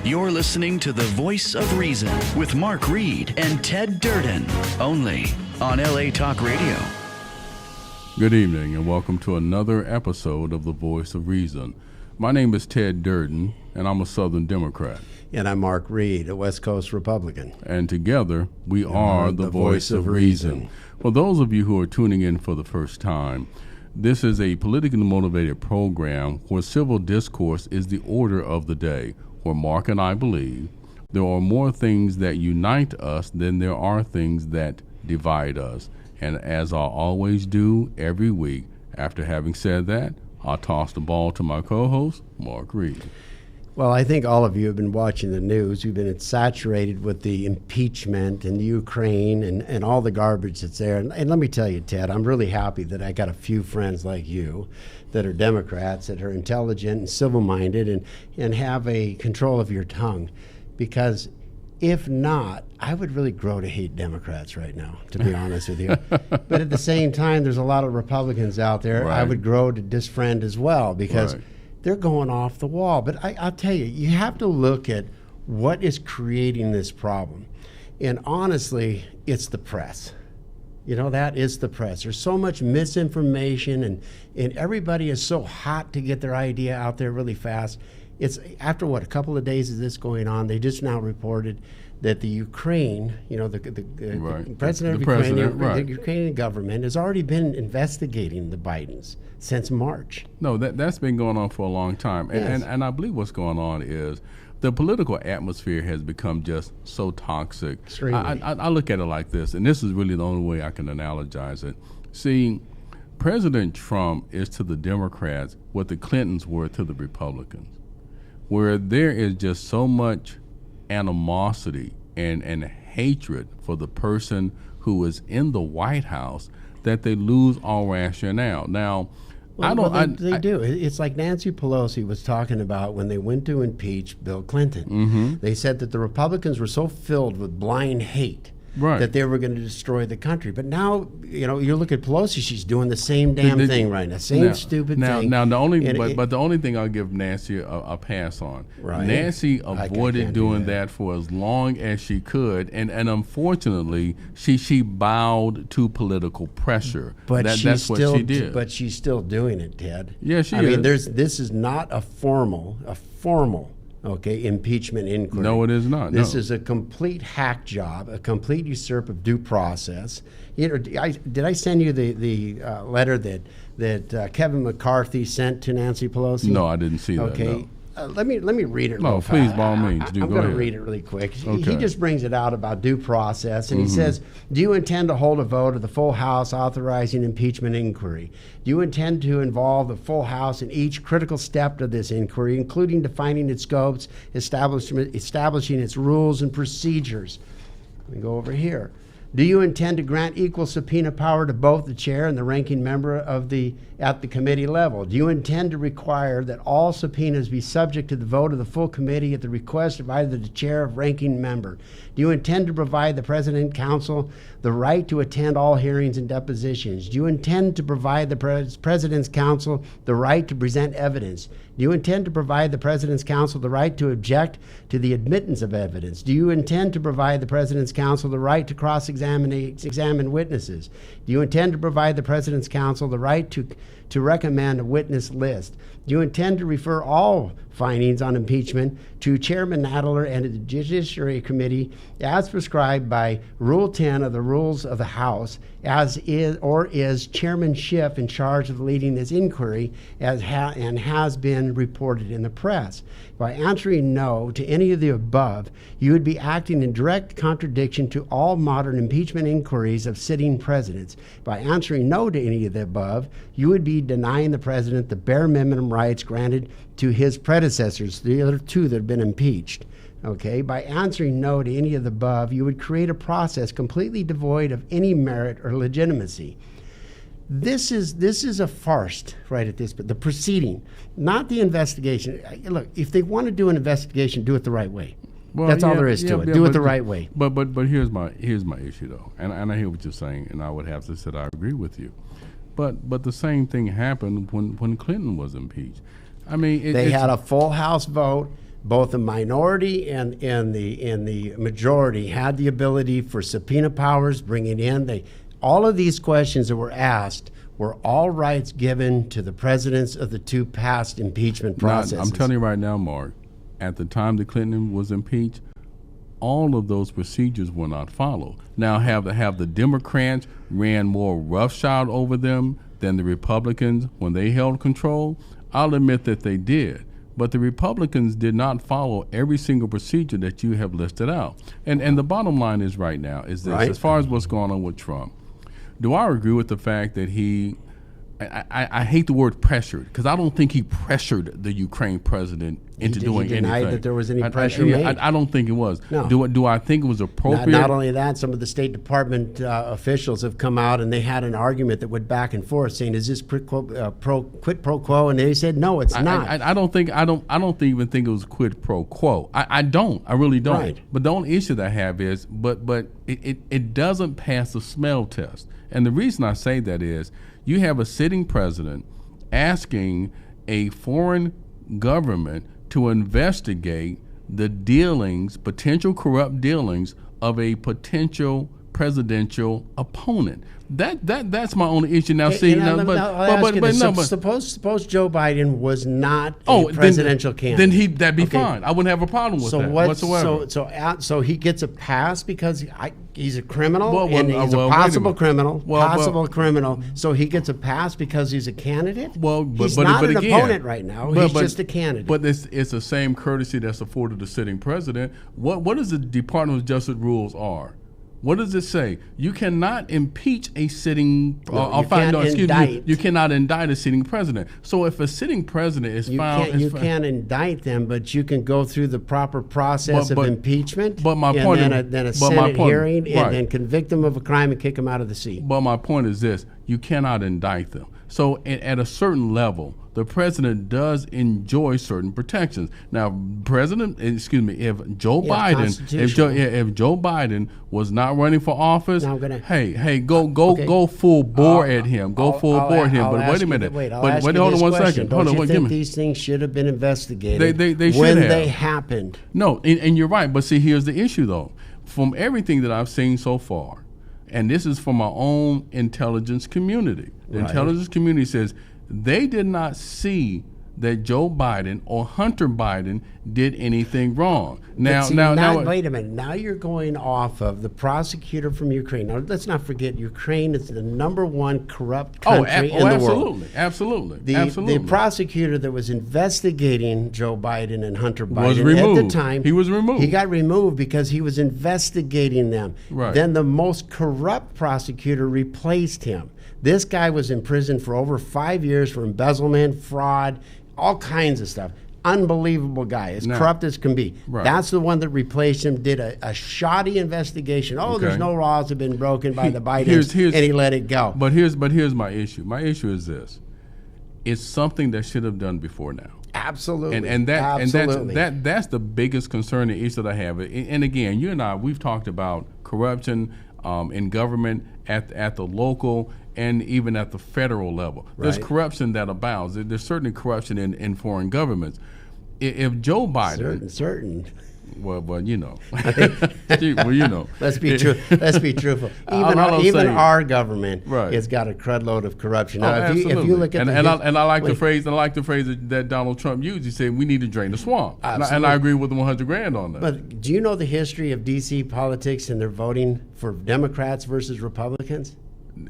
You're listening to The Voice of Reason with Mark Reed and Ted Durden, only on LA Talk Radio. Good evening and welcome to another episode of The Voice of Reason. My name is Ted Durden and I'm a Southern Democrat. And I'm Mark Reed, a West Coast Republican. And together we are The Voice of Reason. For those of you who are tuning in for the first time, this is a politically motivated program where civil discourse is the order of the day, where Mark and I believe there are more things that unite us than there are things that divide us. And as I always do every week, after having said that, I'll toss the ball to my co-host, Mark Reed. Well, I think all of you have been watching the news. You've been saturated with the impeachment and Ukraine and all the garbage that's there. And let me tell you, Ted, I'm really happy that I got a few friends like you that are Democrats, that are intelligent and civil-minded and have a control of your tongue. Because if not, I would really grow to hate Democrats right now, to be honest with you. But at the same time, there's a lot of Republicans out there I would grow to disfriend as well because they're going off the wall. But I'll tell you, you have to look at what is creating this problem. And honestly, it's the press. You know, that is the press. There's so much misinformation and everybody is so hot to get their idea out there really fast. It's after a couple of days of this going on, they just now reported that the Ukraine, the president of Ukraine, the Ukrainian government has already been investigating the Bidens since March. No, that's been going on for a long time. Yes. And I believe what's going on is the political atmosphere has become just so toxic. I look at it like this, and this is really the only way I can analogize it. See, President Trump is to the Democrats what the Clintons were to the Republicans, where there is just so much animosity and hatred for the person who is in the White House that they lose all rationale. Now, they do. It's like Nancy Pelosi was talking about when they went to impeach Bill Clinton. Mm-hmm. They said that the Republicans were so filled with blind hate that they were going to destroy the country. But now, you look at Pelosi; she's doing the same thing right now, stupid thing. Now, the only thing I'll give Nancy a pass on. Right. Nancy avoided doing that for as long as she could, and unfortunately, she bowed to political pressure. But that's what she did. But she's still doing it, Ted. Yeah, she is. I mean, this is not a formal. Impeachment inquiry. No, it is not. This is a complete hack job, a complete usurp of due process. Did I send you the letter that Kevin McCarthy sent to Nancy Pelosi? No, I didn't see that. Okay. No. Let me read it. No, please, by all means, do. I'm Go going ahead. to read it really quick. Okay. He just brings it out about due process, and he says, do you intend to hold a vote of the full House authorizing impeachment inquiry? Do you intend to involve the full House in each critical step of this inquiry, including defining its scopes, establishing its rules and procedures? Let me go over here. Do you intend to grant equal subpoena power to both the chair and the ranking member at the committee level? Do you intend to require that all subpoenas be subject to the vote of the full committee at the request of either the chair or ranking member? Do you intend to provide the President and Council the right to attend all hearings and depositions? Do you intend to provide the President's Council the right to present evidence? Do you intend to provide the President's Council the right to object to the admittance of evidence? Do you intend to provide the President's Council the right to examine witnesses? Do you intend to provide the President's Council the right to recommend a witness list? Do you intend to refer all findings on impeachment to Chairman Nadler and the Judiciary Committee as prescribed by Rule 10 of the Rules of the House, is Chairman Schiff in charge of leading this inquiry and has been reported in the press? By answering no to any of the above, you would be acting in direct contradiction to all modern impeachment inquiries of sitting presidents. By answering no to any of the above, you would be denying the president the bare minimum rights granted to his predecessors, the other two that have been impeached. Okay, by answering no to any of the above, you would create a process completely devoid of any merit or legitimacy. This is a farce right at this, but the proceeding, not the investigation. Look, if they want to do an investigation, do it the right way. Well, that's all there is to it. Do it the right way. But here's my issue though, and I hear what you're saying, and I would have to say I agree with you. But the same thing happened when Clinton was impeached. I mean, they had a full House vote. both the minority and the majority had the ability for subpoena powers, bringing in all of these questions that were asked were all rights given to the presidents of the two past impeachment processes. Now, I'm telling you right now, Mark, at the time that Clinton was impeached, all of those procedures were not followed. Now, have the Democrats ran more roughshod over them than the Republicans when they held control? I'll admit that they did. But the Republicans did not follow every single procedure that you have listed out. And the bottom line is right now is this, as far as what's going on with Trump, do I agree with the fact that I hate the word pressured, because I don't think he pressured the Ukraine president into doing anything. He denied that there was any pressure made. I don't think it was. No. Do I think it was appropriate? Not only that, some of the State Department officials have come out and they had an argument that went back and forth, saying, "Is this quid pro quo?" And they said, "No, it's not." I don't even think it was quid pro quo. I really don't. Right. But the only issue that I have is, but it doesn't pass the smell test. And the reason I say that is, you have a sitting president asking a foreign government to investigate the dealings, potential corrupt dealings of a potential presidential opponent. That's my only issue. Now, suppose suppose Joe Biden was not a presidential candidate. Then that'd be fine. I wouldn't have a problem with that whatsoever. So he gets a pass because he's a criminal, and he's a possible criminal. Criminal. So he gets a pass because he's a candidate. He's not an opponent right now. He's just a candidate. But it's the same courtesy that's afforded the sitting president. What does the Department of Justice rules are? What does it say? You cannot impeach a sitting. You cannot indict a sitting president. So if a sitting president is found, you can't indict them, but you can go through the proper process of impeachment. But my point is, then a Senate hearing, and then convict them of a crime and kick them out of the seat. But my point is this: you cannot indict them. So at a certain level, the president does enjoy certain protections. Now, if Joe Biden was not running for office, go full bore at him. But wait a minute. Hold on 1 second. Don't you think these things should have been investigated they should when have. they happened? No, and you're right. But see, here's the issue, though. From everything that I've seen so far, and this is from my own intelligence community. The intelligence community says they did not see that Joe Biden or Hunter Biden did anything wrong. Now, wait a minute. Now you're going off of the prosecutor from Ukraine. Now, let's not forget, Ukraine is the #1 corrupt country in the world. Absolutely. The prosecutor that was investigating Joe Biden and Hunter Biden was removed. at the time, he was removed. He got removed because he was investigating them. Right. Then the most corrupt prosecutor replaced him. This guy was in prison for over 5 years for embezzlement, fraud, all kinds of stuff. Unbelievable guy, as corrupt as can be. Right. That's the one that replaced him, did a shoddy investigation. There's no laws have been broken by the Bidens, and he let it go. But here's my issue. My issue is this. It's something that should have done before now. Absolutely. That's the biggest concern and issue that I have. And again, you and I, we've talked about corruption in government at the local and even at the federal level. There's corruption that abounds. There's certainly corruption in foreign governments. If Joe Biden... Certain. Well, you know. Let's be truthful. Even our government has got a crud load of corruption. Now, if you look at I like the phrase that Donald Trump used. He said we need to drain the swamp, and I agree with him 100 grand on that. But do you know the history of D.C. politics and their voting for Democrats versus Republicans?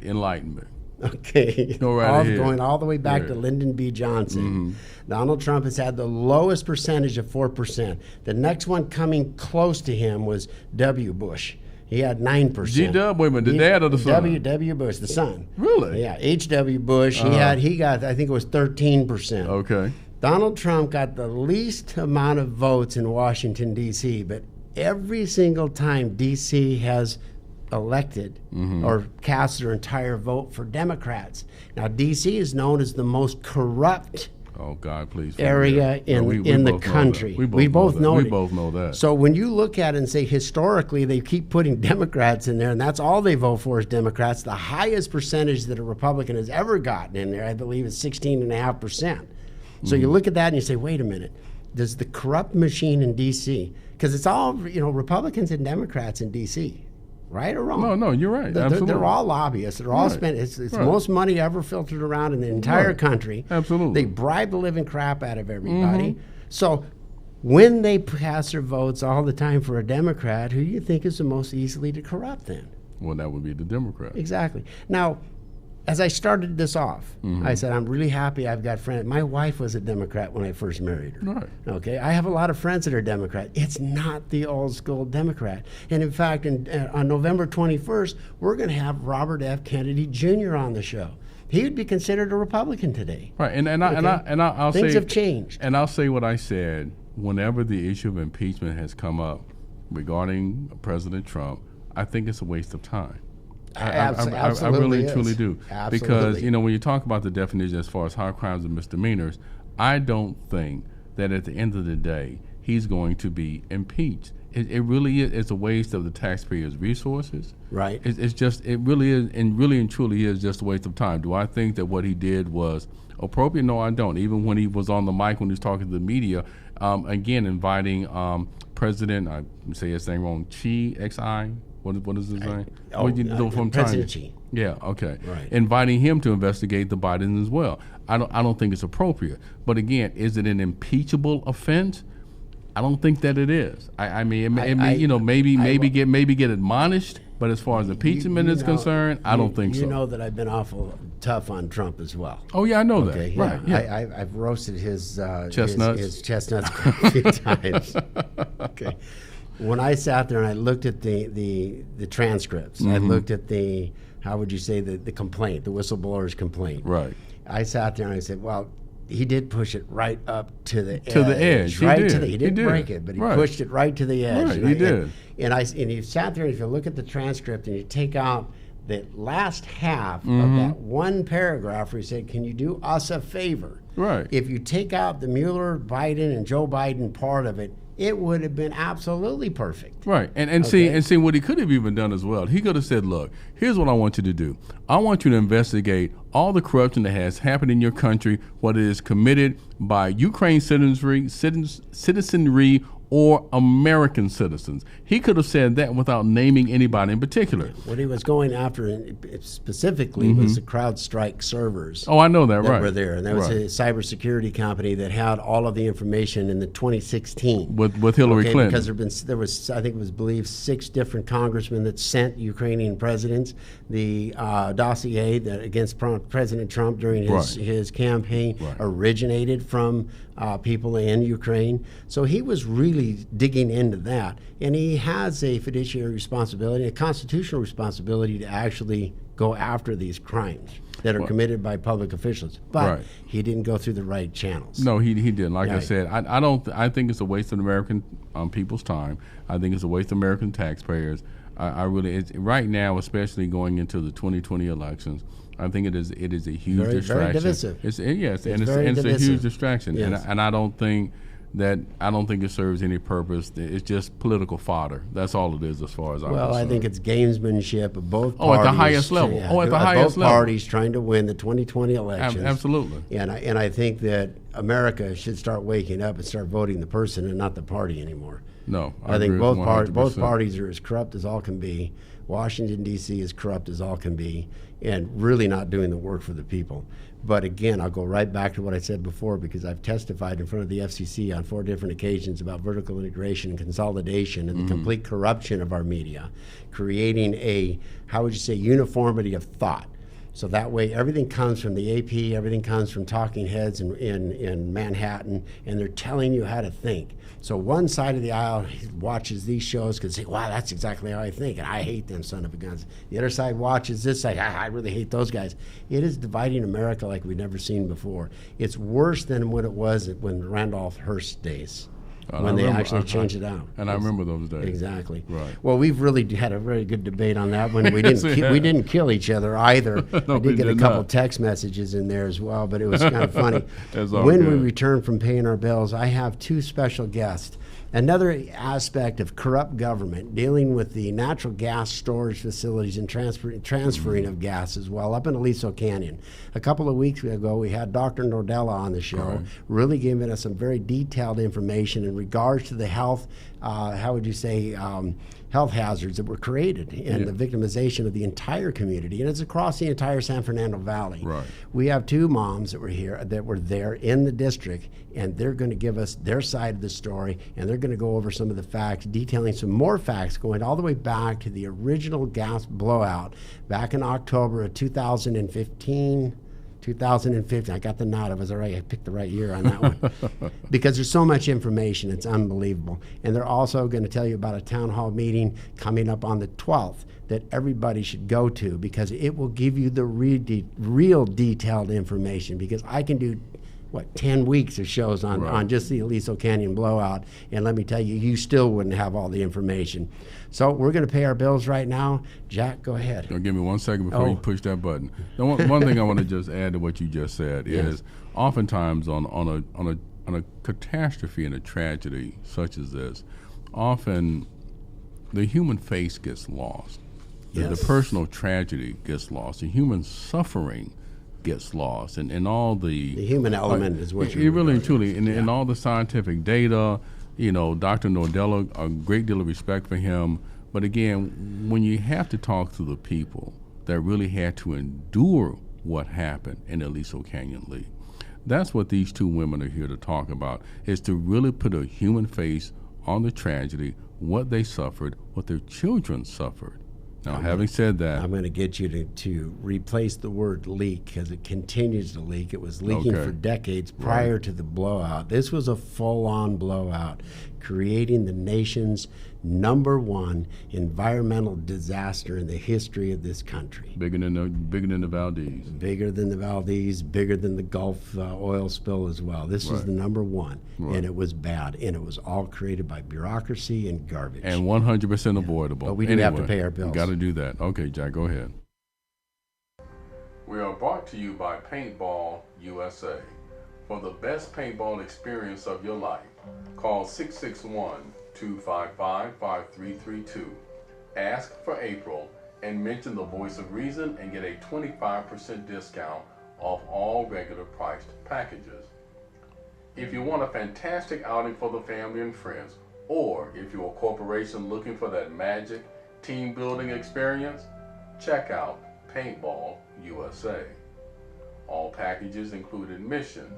Enlightenment. Okay. Going all the way back to Lyndon B. Johnson. Mm-hmm. Donald Trump has had the lowest percentage of 4%. The next one coming close to him was W. Bush. He had 9%. G-Dub, wait a minute, the dad or the son? W. Bush, the son. Really? Yeah, H.W. Bush. He got, I think it was 13%. Okay. Donald Trump got the least amount of votes in Washington, D.C., but every single time D.C. has elected or cast their entire vote for Democrats. Now, D.C. is known as the most corrupt area in the country. We both know that. So when you look at it and say historically they keep putting Democrats in there and that's all they vote for is Democrats, the highest percentage that a Republican has ever gotten in there, I believe, is 16.5%. So you look at that and you say, wait a minute. does the corrupt machine in D.C., because it's all, Republicans and Democrats in D.C., right or wrong? No, you're right. Absolutely. They're all lobbyists. They're all spent. It's the most money ever filtered around in the entire country. Absolutely. They bribe the living crap out of everybody. So when they pass their votes all the time for a Democrat, who do you think is the most easily to corrupt then? Well, that would be the Democrat. Exactly. Now, as I started this off, I said, I'm really happy I've got friends. My wife was a Democrat when I first married her. Right. Okay. I have a lot of friends that are Democrat. It's not the old school Democrat. And in fact, on November 21st, we're going to have Robert F. Kennedy Jr. on the show. He would be considered a Republican today. Right. I'll Things say, have changed. And I'll say what I said whenever the issue of impeachment has come up regarding President Trump. I think it's a waste of time. I really, truly do. Absolutely. Because, when you talk about the definition as far as high crimes and misdemeanors, I don't think that at the end of the day, he's going to be impeached. It really is. It's a waste of the taxpayers' resources. Right. It really is, and really and truly is just a waste of time. Do I think that what he did was appropriate? No, I don't. Even when he was on the mic, when he was talking to the media, again, inviting President, I say his name wrong, Xi. What is his name? President Xi. Yeah, okay. Right. Inviting him to investigate the Bidens as well. I don't think it's appropriate. But again, is it an impeachable offense? I don't think that it is. Maybe get admonished. But as far as impeachment is concerned, I don't think so. You know that I've been awful tough on Trump as well. Oh yeah, I know that. Okay, right. Yeah. I've roasted his chestnuts. His chestnuts quite a few times. Okay. When I sat there and I looked at the transcripts, I looked at the complaint, the whistleblower's complaint. Right. I sat there and I said, well, he did push it right up to the edge. To the edge. He didn't break it, but he pushed it right to the edge. Right, he did. And you sat there and if you look at the transcript and you take out the last half of that one paragraph where he said, can you do us a favor? Right. If you take out the Mueller, Biden, and Joe Biden part of it, it would have been absolutely perfect. Right. And see what he could have even done as well. He could have said, look, here's what I want you to do. I want you to investigate all the corruption that has happened in your country, what is committed by Ukraine citizenry or American citizens. He could have said that without naming anybody in particular. What he was going after specifically was the CrowdStrike servers. Oh, I know that, right. Were there. And there was a cybersecurity company that had all of the information in the 2016. With Hillary Clinton. Because there was, I think it was believed, 6 different congressmen that sent Ukrainian presidents the dossier against President Trump during his campaign originated from people in Ukraine. So he was really digging into that. And he has a fiduciary responsibility, a constitutional responsibility to actually go after these crimes that are committed by public officials. But he didn't go through the right channels. No, he didn't. Like I said, I think it's a waste of American people's time. I think it's a waste of American taxpayers. Right now, especially going into the 2020 elections, I think it is a huge distraction. Very divisive. It's a huge distraction, yes. and I don't think it serves any purpose. It's just political fodder. That's all it is, as far as I'm concerned. Well, I think it's gamesmanship of both parties. Oh, at the highest level. Both parties trying to win the 2020 elections. Absolutely. And I think that America should start waking up and start voting the person and not the party anymore. No, I think both parties are as corrupt as all can be. Washington, D.C. is corrupt as all can be, and really not doing the work for the people. But again, I'll go right back to what I said before, because I've testified in front of the FCC on 4 different occasions about vertical integration and consolidation and the complete corruption of our media, creating a, uniformity of thought. So that way everything comes from the AP, everything comes from talking heads in Manhattan, and they're telling you how to think. So one side of the aisle watches these shows because they say, wow, that's exactly how I think, and I hate them son of a guns. The other side watches this side, I really hate those guys. It is dividing America like we've never seen before. It's worse than what it was when Randolph Hearst days. When they actually changed it out. And I remember those days. Exactly. Right. Well, we've really had a very good debate on that one. We didn't kill each other either. No, I did get a couple text messages in there as well, but it was kind of funny. When we return from paying our bills, I have 2 special guests. Another aspect of corrupt government dealing with the natural gas storage facilities and transferring of gas as well up in Aliso Canyon. A couple of weeks ago, we had Dr. Nordella on the show, really giving us some very detailed information in regards to the health, health hazards that were created and the victimization of the entire community, and it's across the entire San Fernando Valley. Right. We have two moms that were there in the district, and they're going to give us their side of the story, and they're going to go over some of the facts, detailing some more facts going all the way back to the original gas blowout back in October of 2015. I got the nod. I was all right. I picked the right year on that one. Because there's so much information. It's unbelievable. And they're also going to tell you about a town hall meeting coming up on the 12th that everybody should go to, because it will give you the real detailed information. Because I can do 10 weeks of shows on just the Aliso Canyon blowout, and let me tell you, you still wouldn't have all the information. So we're going to pay our bills right now. Jack, go ahead. Give me 1 second before you push that button. Now, one thing I want to just add to what you just said is, oftentimes on a catastrophe and a tragedy such as this, often the human face gets lost. The personal tragedy gets lost. The human suffering gets lost, and all the human element is what you really and truly, and all the scientific data. Dr. Nordella, a great deal of respect for him. But again, when you have to talk to the people that really had to endure what happened in Aliso Canyon Leak, that's what these two women are here to talk about, is to really put a human face on the tragedy, what they suffered, what their children suffered. Now, having said that, I'm going to get you to replace the word leak, because it continues to leak. It was leaking for decades prior to the blowout. This was a full-on blowout, creating the nation's #1 environmental disaster in the history of this country. Bigger than the Valdez. Bigger than the Valdez, bigger than the Gulf oil spill as well. This was the #1, and it was bad, and it was all created by bureaucracy and garbage. And 100% avoidable. But we do have to pay our bills. Got to do that. Okay, Jack, go ahead. We are brought to you by Paintball USA. For the best paintball experience of your life, call 661-255-5332. Ask for April and mention the Voice of Reason and get a 25% discount off all regular priced packages. If you want a fantastic outing for the family and friends, or if you're a corporation looking for that magic team building experience, check out Paintball USA. All packages include admission,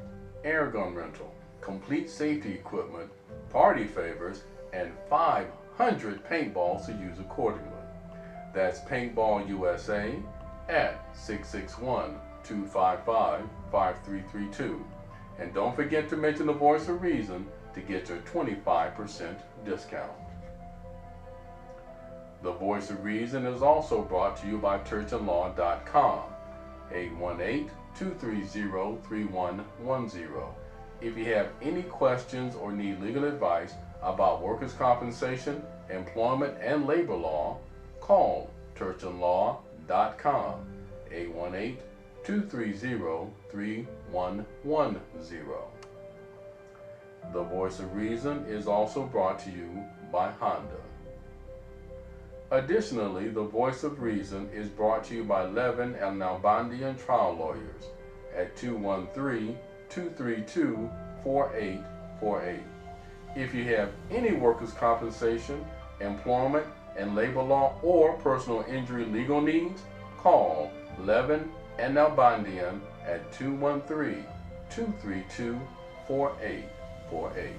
air gun rental, complete safety equipment, party favors, and 500 paintballs to use accordingly. That's Paintball USA at 661-255-5332. And don't forget to mention the Voice of Reason to get your 25% discount. The Voice of Reason is also brought to you by churchandlaw.com, 818-230-3110. If you have any questions or need legal advice about workers' compensation, employment, and labor law, call churchandlaw.com, 818-230-3110. The Voice of Reason is also brought to you by Honda. Additionally, The Voice of Reason is brought to you by Levin and Nalbandian Trial Lawyers at 213-232-4848. If you have any workers' compensation, employment, and labor law or personal injury legal needs, call Levin and Nalbandian at 213-232-4848.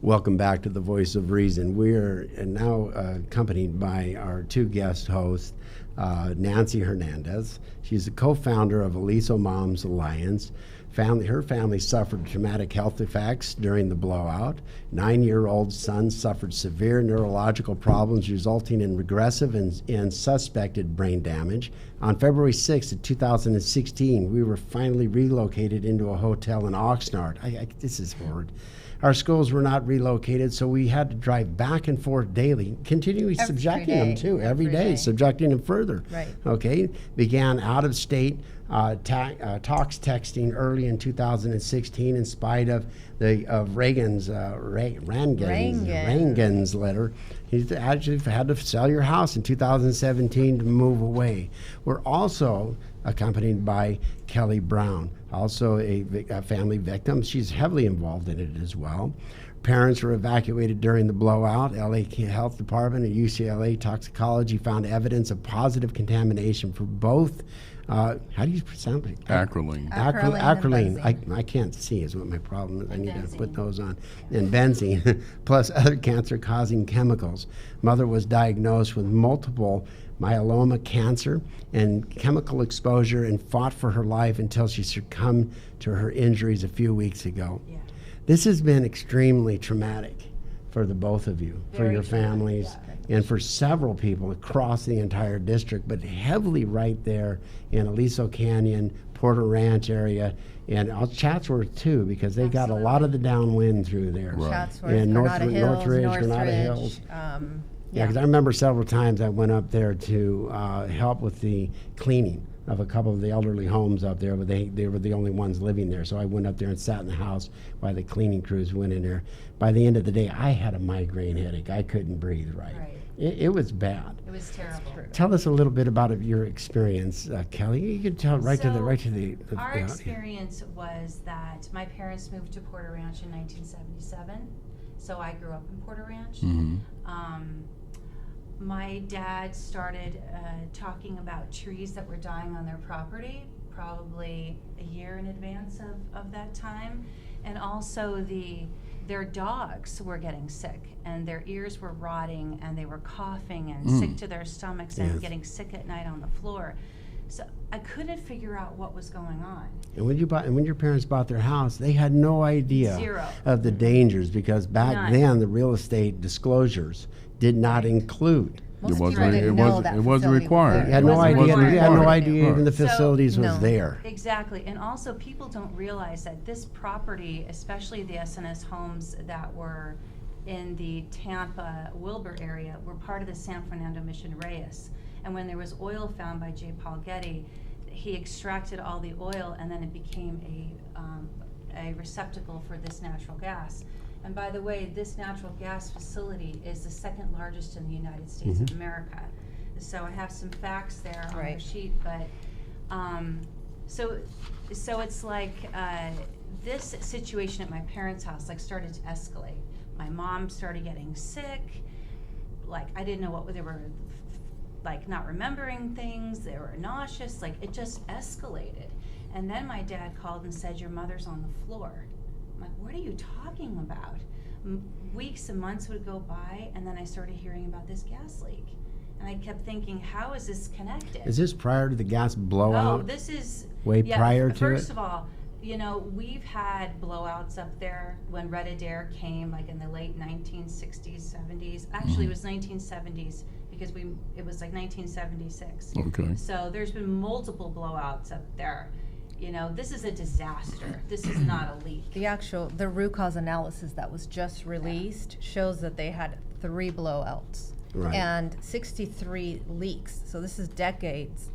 Welcome back to The Voice of Reason. We are now accompanied by our two guest hosts, Nancy Hernandez. She's the co-founder of Aliso Moms Alliance. Her family suffered traumatic health effects during the blowout. 9-year-old son suffered severe neurological problems resulting in regressive and suspected brain damage. On February 6th of 2016, we were finally relocated into a hotel in Oxnard. This is horrid. Our schools were not relocated, so we had to drive back and forth daily, continually subjecting them to every day, subjecting them further. Right. Okay, began out-of-state talks texting early in 2016 in spite of Reagan's letter. He actually had to sell your house in 2017 to move away. We're also accompanied by Kelly Browne, also a family victim. She's heavily involved in it as well. Parents were evacuated during the blowout. LA Health Department and UCLA toxicology found evidence of positive contamination for both. How do you pronounce it? Acrolein. Acrolein. I can't see is what my problem is. I need to put those on. And benzene, plus other cancer-causing chemicals. Mother was diagnosed with multiple myeloma cancer and chemical exposure and fought for her life until she succumbed to her injuries a few weeks ago. Yeah. This has been extremely traumatic for the both of you, for your families, and for several people across the entire district, but heavily right there in Aliso Canyon, Porter Ranch area, and Chatsworth too, because they got a lot of the downwind through there. Right. Chatsworth, and Northridge, Granada Hills. Yeah, because I remember several times I went up there to help with the cleaning of a couple of the elderly homes up there, but they were the only ones living there. So I went up there and sat in the house while the cleaning crews went in there. By the end of the day, I had a migraine headache. I couldn't breathe right. It was bad. It was terrible. Tell us a little bit about your experience, Kelly. You can tell our experience was that my parents moved to Porter Ranch in 1977. So I grew up in Porter Ranch. Mm-hmm. My dad started talking about trees that were dying on their property probably a year in advance of that time. And also their dogs were getting sick and their ears were rotting and they were coughing and sick to their stomachs and getting sick at night on the floor. So I couldn't figure out what was going on. And when your parents bought their house, they had no idea of the dangers, because back then the real estate disclosures did not include. It wasn't required. You had no idea even the facilities was there. Exactly. And also people don't realize that this property, especially the SNS homes that were in the Tampa, Wilbur area, were part of the San Fernando Mission Reyes. And when there was oil found by J. Paul Getty, he extracted all the oil and then it became a receptacle for this natural gas. And by the way, this natural gas facility is the second largest in the United States of America. So I have some facts there on the sheet, but so it's like this situation at my parents' house started to escalate. My mom started getting sick. I didn't know what they were, not remembering things. They were nauseous. It just escalated. And then my dad called and said, "Your mother's on the floor." I'm like, "What are you talking about?" Weeks and months would go by, and then I started hearing about this gas leak. And I kept thinking, how is this connected? Is this prior to the gas blowout? Oh, this is prior to it? First of all, we've had blowouts up there when Red Adair came, in the late 1960s, 70s. Actually, it was 1970s because it was 1976. Okay. So there's been multiple blowouts up there. This is a disaster. This is not a leak. The root cause analysis that was just released shows that they had 3 blowouts and 63 leaks. So this is decades.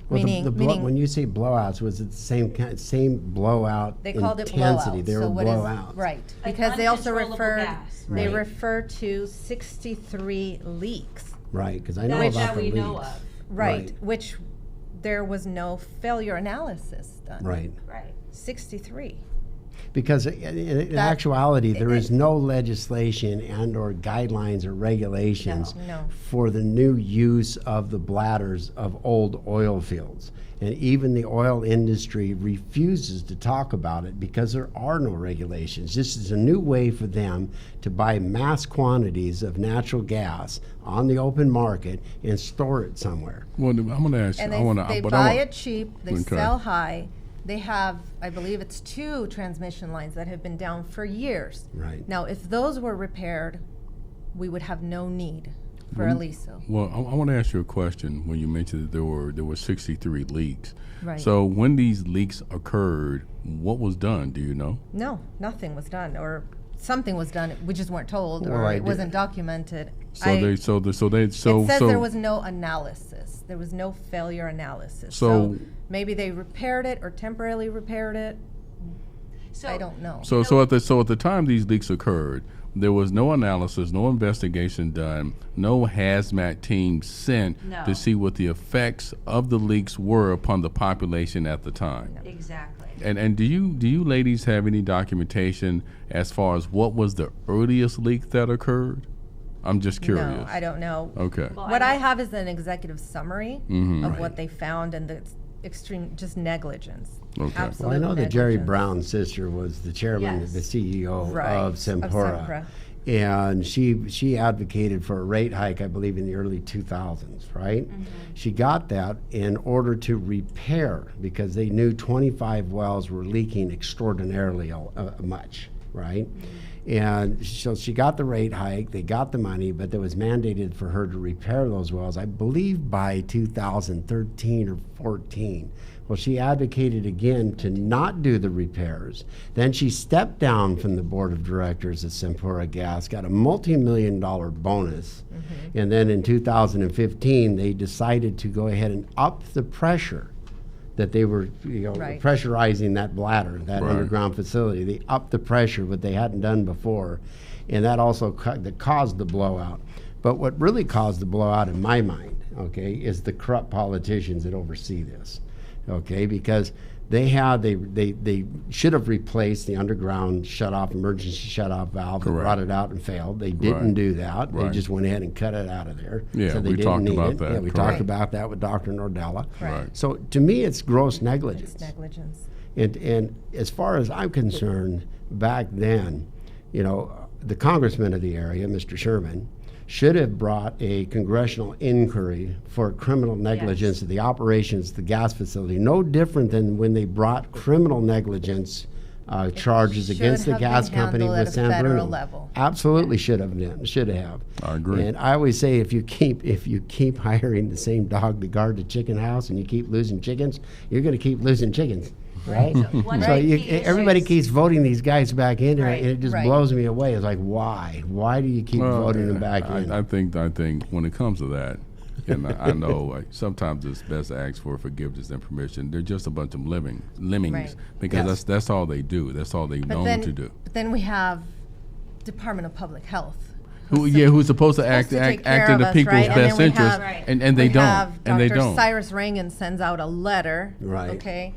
Well, meaning when you say blowouts, was it the same blowout? They called it intensity? blowouts. They were blowouts, right? Because they also refer to 63 leaks. Right, because I know about the leaks. Know of. Right, which there was no failure analysis done. Right. 63. Because in actuality, there is no legislation and or guidelines or regulations for the new use of the bladders of old oil fields. And even the oil industry refuses to talk about it because there are no regulations. This is a new way for them to buy mass quantities of natural gas on the open market and store it somewhere. Well, I'm going to ask you. They buy it cheap, they sell high. They have, I believe it's 2 transmission lines that have been down for years. Right. Now, if those were repaired, we would have no need for Aliso. Well, I want to ask you a question. When you mentioned that there were 63 leaks. Right. So when these leaks occurred, what was done? Do you know? No, nothing was done. Or something was done. We just weren't told, Well, or I it did- wasn't documented. it says there was no analysis. There was no failure analysis. So maybe they repaired it or temporarily repaired it. So I don't know. So at the time these leaks occurred, there was no analysis, no investigation done, no hazmat team sent to see what the effects of the leaks were upon the population at the time. Exactly. And do you ladies have any documentation as far as what was the earliest leak that occurred? I'm just curious. No, I don't know. Okay. Well, What I have is an executive summary Mm-hmm. of what they found, and the extreme just negligence. Okay. Absolute Well, I know that Jerry negligence. Browne's sister was the chairman, Yes. the CEO Right, of of Sempora. Sempra. And she advocated for a rate hike, I believe, in the early 2000s, right? She got that in order to repair, because they knew 25 wells were leaking extraordinarily much, right? And so she got the rate hike, they got the money, but it was mandated for her to repair those wells, I believe by 2013 or 14. Well, she advocated again to not do the repairs. Then she stepped down from the board of directors at Sempora Gas, got a multi-million-dollar bonus. And then in 2015, they decided to go ahead and up the pressure that they were Right. pressurizing that bladder, that Right. underground facility. They upped the pressure, what they hadn't done before. And that also that caused the blowout. But what really caused the blowout in my mind, okay, is the corrupt politicians that oversee this. Okay, because they should have replaced the underground emergency shut-off valve that Correct. brought it out and failed. They didn't Right. do that. They Right. just went ahead and cut it out of there. Yeah, so they we didn't talked need about it. that, Yeah, we correct. talked about that with Dr. Nordella. Right. So to me, it's gross negligence. It's negligence. And as far as I'm concerned, back then, the congressman of the area, Mr. Sherman, should have brought a congressional inquiry for criminal negligence of the operations of the gas facility. No different than when they brought criminal negligence charges should against the have gas been company handled with at a San federal Bruno. level. Absolutely should have. I agree. And I always say, if you keep hiring the same dog to guard the chicken house and you keep losing chickens, you're going to keep losing chickens. Right? One So of the key everybody issues- keeps voting these guys back in, Right. and it just Right. blows me away. It's like, why? Why do you keep voting them back in? I think when it comes to that, and I know sometimes it's best to ask for forgiveness and permission. They're just a bunch of lemmings, Right. because Yes. that's all they do. That's all they've known to do. But then we have Department of Public Health. Who's supposed to act take care in of the us, people's right? And best then we interest, have- Right. and they We don't, have and they Dr. don't. Cyrus Rangan sends out a letter, Right. okay,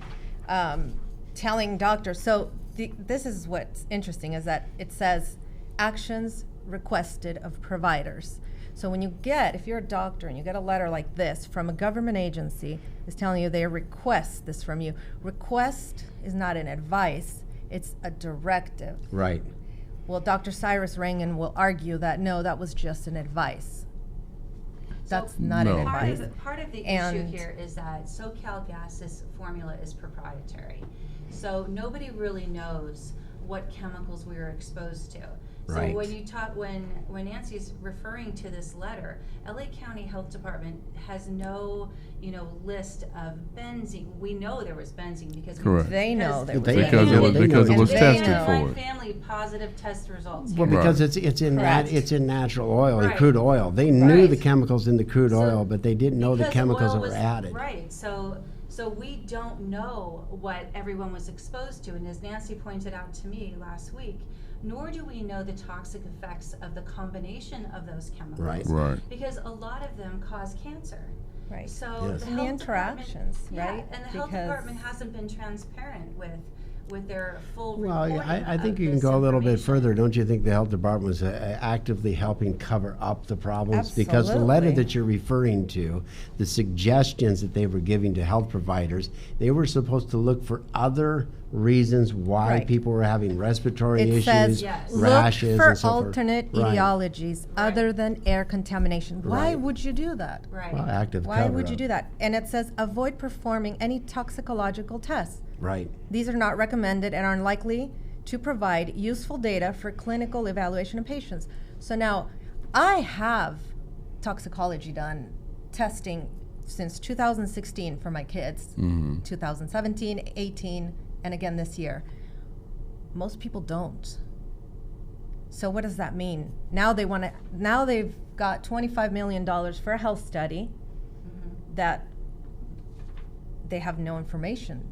telling doctors. So this is what's interesting, is that it says actions requested of providers. So if you're a doctor and you get a letter like this from a government agency, is telling you they request this from you. Request is not an advice, it's a directive. Right. Well, Dr. Cyrus Rangan will argue that no, that was just an advice. That's not No. an advice. Part of the issue And- here is that SoCal Gas's formula is proprietary. So nobody really knows what chemicals we were exposed to. Right. So when Nancy's referring to this letter, LA County Health Department has no, list of benzene. We know there was benzene because Correct. They know there was They- Because they it know- was they know because it it's was benzene. tested and for it. family positive test results. Well, here. because Right. it's in Correct. it's in natural oil and Right. crude oil. They knew Right. the chemicals in the crude So- oil, but they didn't know the Because chemicals oil that were was- added. Right, so we don't know what everyone was exposed to, and as Nancy pointed out to me last week, nor do we know the toxic effects of the combination of those chemicals. Right. Right. Because a lot of them cause cancer. Right. So Yes. the And the health interactions, department, right? Yeah, and the health Because- department hasn't been transparent with their full Well, reporting I think of you can this go a little bit information. further. Don't you think the health department was actively helping cover up the problems? Because the letter Absolutely. that you're referring to, the suggestions that they were giving to health providers, they were supposed to look for other reasons why Right. people were having respiratory It issues, says, Yes. rashes, look for and so forth. alternate Right. etiologies other than air contamination. Why Right. would you do that? Right. Well, active Why cover would you up. do that? And it says avoid performing any toxicological tests. Right. These are not recommended and are unlikely to provide useful data for clinical evaluation of patients. So now, I have toxicology done, testing since 2016 for my kids, 2017, 18, and again this year. Most people don't. So what does that mean? Now they've got $25 million for a health study that they have no information.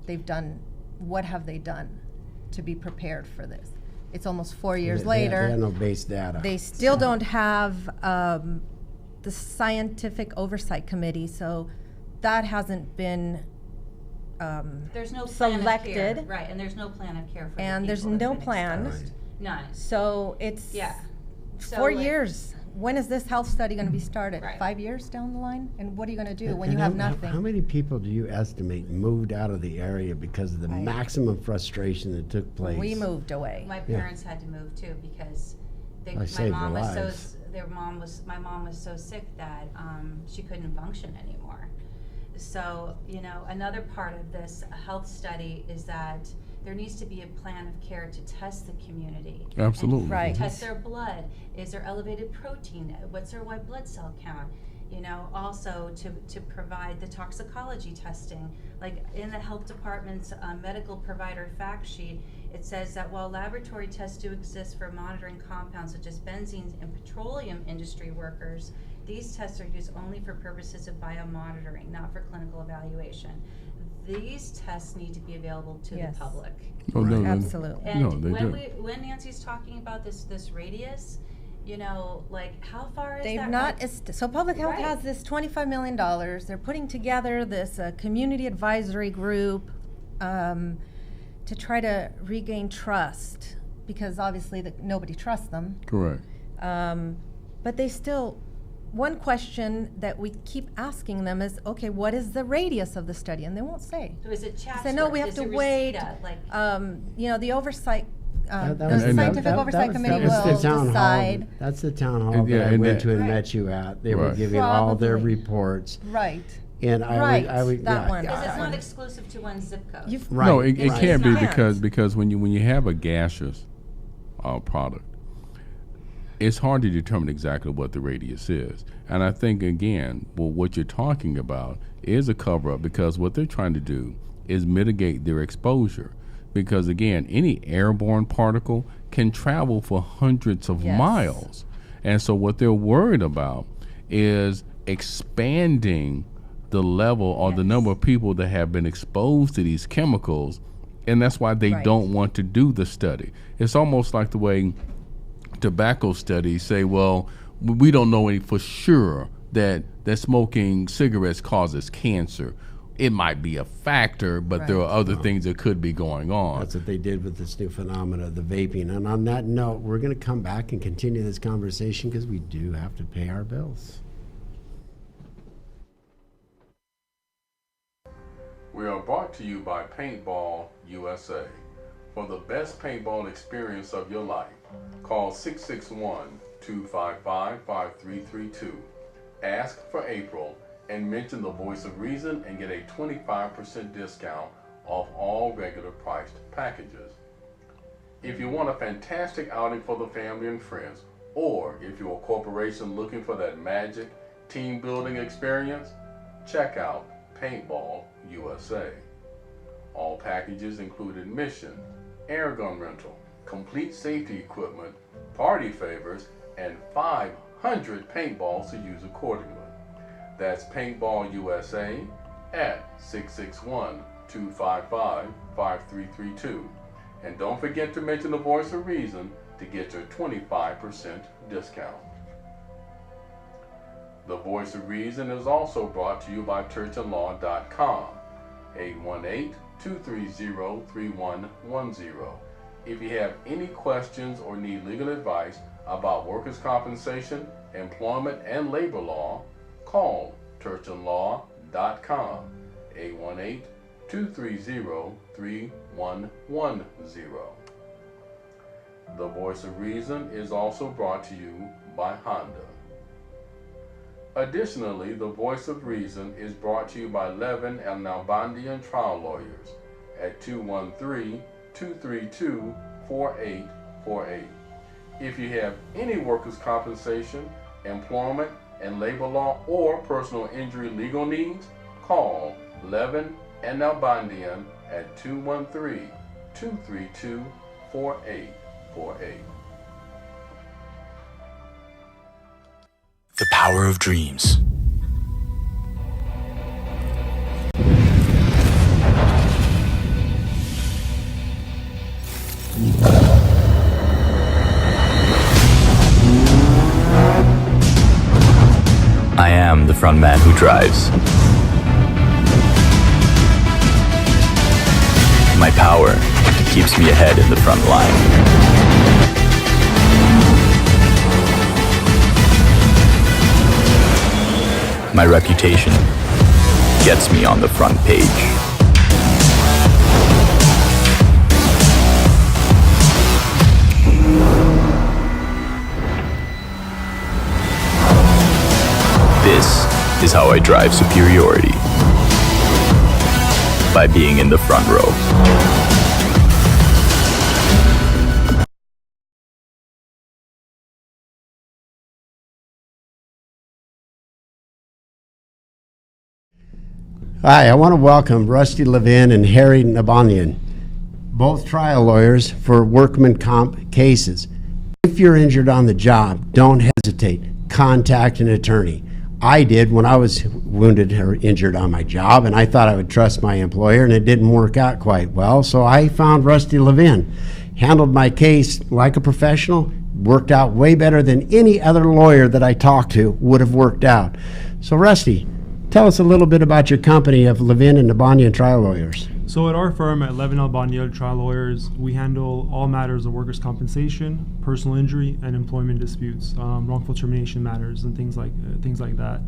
What have they done to be prepared for this? It's almost 4 years later. They have no base data. They still don't have the scientific oversight committee, so that hasn't been There's no plan selected. of care, right? And there's no plan of care for And the there's people that no have been plan. exposed. None. So it's Yeah. So, 4 like, years. When is this health study going to be started? Right. 5 years down the line? And what are you going to do when And you have how- nothing? How many people do you estimate moved out of the area because of the maximum frustration that took place? We moved away. My parents had to move too because I saved my mom their was lives. my mom was so sick that she couldn't function anymore. So, another part of this health study is that there needs to be a plan of care to test the community. Absolutely. And Right. test their blood. Is there elevated protein? What's their white blood cell count? Also to provide the toxicology testing. Like in the health department's medical provider fact sheet, it says that while laboratory tests do exist for monitoring compounds such as benzene in petroleum industry workers, these tests are used only for purposes of biomonitoring, not for clinical evaluation. These tests need to be available to Yes. the public. Oh, no, no, Absolutely. And No, they do. when Nancy's talking about this radius, how far is They've that? not, so public health Right. has this $25 million. They're putting together this community advisory group to try to regain trust, because obviously nobody trusts them. Correct. But they still, one question that we keep asking them is, okay, what is the radius of the study? And they won't say. So is it They Chatsworth? say, no, we have Is to it wait. Reseda? Like, The oversight, That the was- scientific that oversight was- committee that was the will town hall. decide. That's the town hall And, yeah, that I and went that- to and Right. met you at. They were Right. giving all their Probably. reports. Right. And I Right, would, that yeah, one. because yeah, it's one. not exclusive to one zip code. You've- Right. No, it right. can't be It's not. because when you have a gaseous product, it's hard to determine exactly what the radius is. And I think, again, what you're talking about is a cover-up, because what they're trying to do is mitigate their exposure. Because, again, any airborne particle can travel for hundreds of Yes. miles. And so what they're worried about is expanding the level or the Yes. number of people that have been exposed to these chemicals, and that's why they Right. don't want to do the study. It's almost like the way tobacco studies say, well, we don't know any for sure that smoking cigarettes causes cancer. It might be a factor, but there are Right. other things that could be going on. That's what they did with this new phenomena, the vaping. And on that note, we're going to come back and continue this conversation because we do have to pay our bills. We are brought to you by Paintball USA. For the best paintball experience of your life, call 661-255-5332. Ask for April and mention the Voice of Reason and get a 25% discount off all regular priced packages. If you want a fantastic outing for the family and friends, or if you're a corporation looking for that magic team building experience, check out Paintball USA. All packages include admission, air gun rental, complete safety equipment, party favors, and 500 paintballs to use accordingly. That's Paintball USA at 661-255-5332. And don't forget to mention the Voice of Reason to get your 25% discount. The Voice of Reason is also brought to you by churchandlaw.com, 818-230-3110. If you have any questions or need legal advice about workers' compensation, employment, and labor law, call churchandlaw.com, 818-230-3110. The Voice of Reason is also brought to you by Honda. Additionally, The Voice of Reason is brought to you by Levin and Nalbandian Trial Lawyers at 213-232-4848. If you have any workers' compensation, employment, and labor law or personal injury legal needs, call Levin and Nalbandian at 213-232-4848. power of dreams. I am the front man who drives. My power keeps me ahead in the front line. My reputation gets me on the front page. This is how I drive superiority. By being in the front row. Hi, I want to welcome Rusty Levin and Harry Nabanian, both trial lawyers for workman comp cases. If you're injured on the job, don't hesitate. Contact an attorney. I did when I was wounded or injured on my job, and I thought I would trust my employer, and it didn't work out quite well. So I found Rusty Levin, handled my case like a professional, worked out way better than any other lawyer that I talked to would have worked out. So Rusty, tell us a little bit about your company of Levin and Nabanian Trial Lawyers. So at our firm at Levin Albania Trial Lawyers, we handle all matters of workers' compensation, personal injury, and employment disputes, wrongful termination matters, and things like that.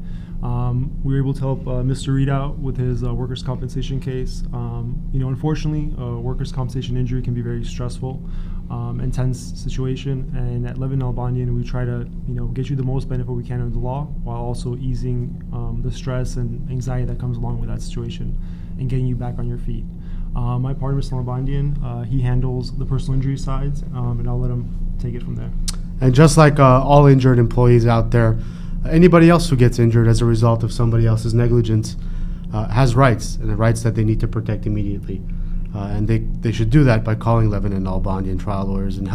We were able to help Mr. Reed out with his workers' compensation case. Unfortunately, workers' compensation injury can be very stressful, intense situation. And at Levin Albanian, we try to get you the most benefit we can under the law, while also easing the stress and anxiety that comes along with that situation, and getting you back on your feet. My partner, Mr. Albanian, he handles the personal injury sides, and I'll let him take it from there. And just like all injured employees out there, anybody else who gets injured as a result of somebody else's negligence has rights, and the rights that they need to protect immediately. And they should do that by calling Levin and Albanian Trial Lawyers and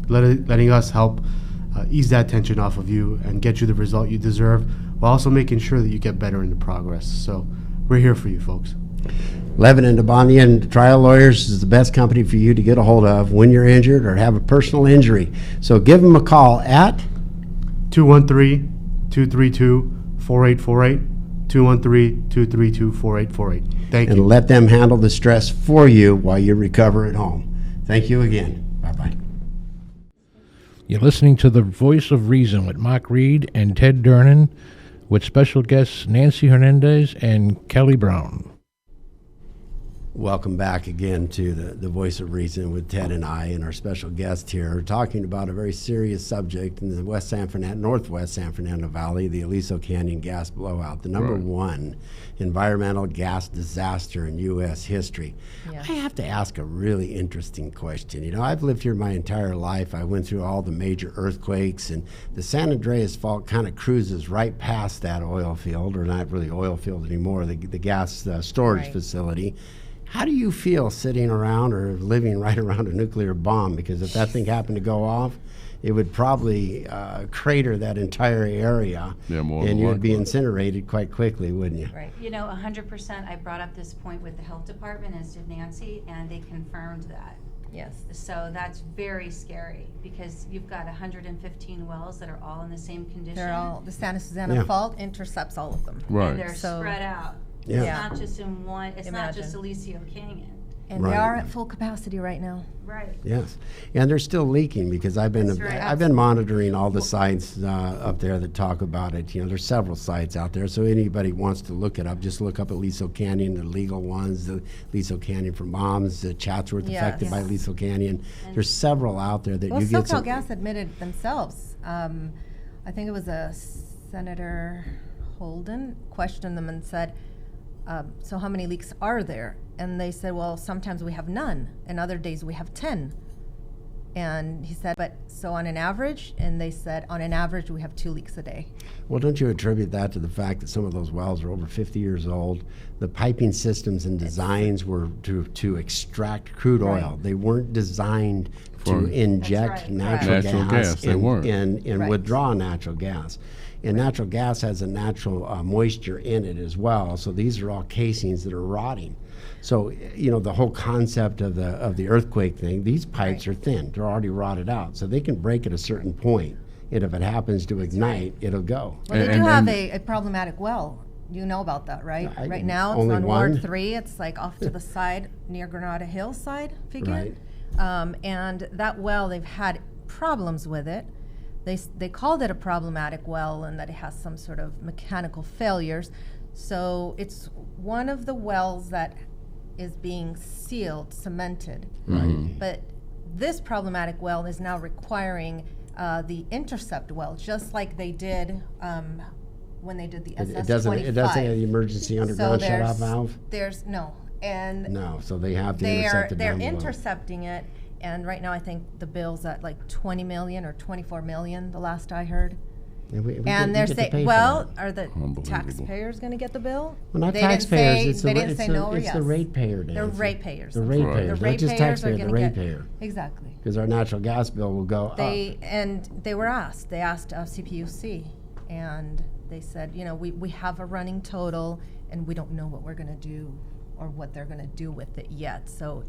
letting us help ease that tension off of you and get you the result you deserve, while also making sure that you get better in the progress. So we're here for you, folks. Levin and Nabanian Trial Lawyers is the best company for you to get a hold of when you're injured or have a personal injury. So give them a call at 213-232-4848, 213-232-4848. Thank you. And let them handle the stress for you while you recover at home. Thank you again. Bye-bye. You're listening to The Voice of Reason with Mark Reed and Ted Durden, with special guests Nancy Hernandez and Kelly Browne. Welcome back again to the Voice of Reason with Ted and I, and our special guest here. We're talking about a very serious subject in the northwest San Fernando Valley, the Aliso Canyon Gas Blowout, the number one environmental gas disaster in U.S. history. Yeah. I have to ask a really interesting question. I've lived here my entire life. I went through all the major earthquakes, and the San Andreas Fault kind of cruises right past that oil field, or not really oil field anymore, the gas storage facility. How do you feel sitting around or living right around a nuclear bomb? Because if that thing happened to go off, it would probably crater that entire area, and you'd be incinerated quite quickly, wouldn't you? Right. 100%. I brought up this point with the health department, as did Nancy, and they confirmed that. Yes. So that's very scary, because you've got 115 wells that are all in the same condition. They're all, the Santa Susana Fault intercepts all of them. Right. And they're spread out. Yeah. It's not just in one, it's not just Aliso Canyon. And they are at full capacity right now. Right. Yes, and they're still leaking, because I've been monitoring all the sites up there that talk about it. There's several sites out there, so anybody wants to look it up, just look up Aliso Canyon, the legal ones, the Aliso Canyon for moms, the Chatsworth affected by Aliso Canyon. And there's several out there that you get. SoCal Gas admitted themselves. I think it was Senator Holden questioned them and said, so how many leaks are there? And they said, well, sometimes we have none, and other days we have 10. And he said, but so on an average? And they said, on an average, we have 2 leaks a day. Well, don't you attribute that to the fact that some of those wells are over 50 years old? The piping systems and designs were to extract crude oil. They weren't designed to inject natural gas They weren't. and withdraw natural gas. And natural gas has a natural moisture in it as well. So these are all casings that are rotting. So, the whole concept of the earthquake thing, these pipes are thin. They're already rotted out. So they can break at a certain point. And if it happens to ignite, it'll go. Well, they do have a problematic well. You know about that, right? Right now, it's on Ward 3. It's like off to the side near Granada Hillside, figure. Right. And that well, they've had problems with it. They called it a problematic well and that it has some sort of mechanical failures. So it's one of the wells that is being sealed, cemented. Right. But this problematic well is now requiring the intercept well, just like they did when they did the SS-25. It doesn't have the emergency underground shut-off valve? There's no. And no, so they have to intercept it down They're below. intercepting it, and right now I think the bill's at like 20 million or 24 million, the last I heard. And they're saying, well, are the taxpayers going to get the bill? Well, not they taxpayers. They didn't say no or yes. It's the ratepayer. The ratepayers. The ratepayers, not just taxpayer, the ratepayer. Exactly. Because our natural gas bill will go up. And they were asked. They asked CPUC, and they said, we have a running total, and we don't know what we're going to do or what they're going to do with it yet. So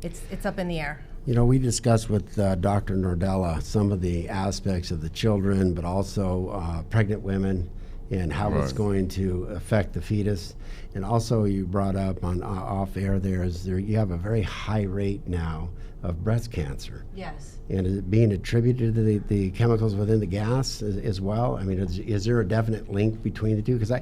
it's up in the air. We discussed with Dr. Nordella some of the aspects of the children, but also pregnant women and how it's going to affect the fetus. And also you brought up on off air you have a very high rate now of breast cancer. Yes. And is it being attributed to the chemicals within the gas as well? I mean, is there a definite link between the two? Because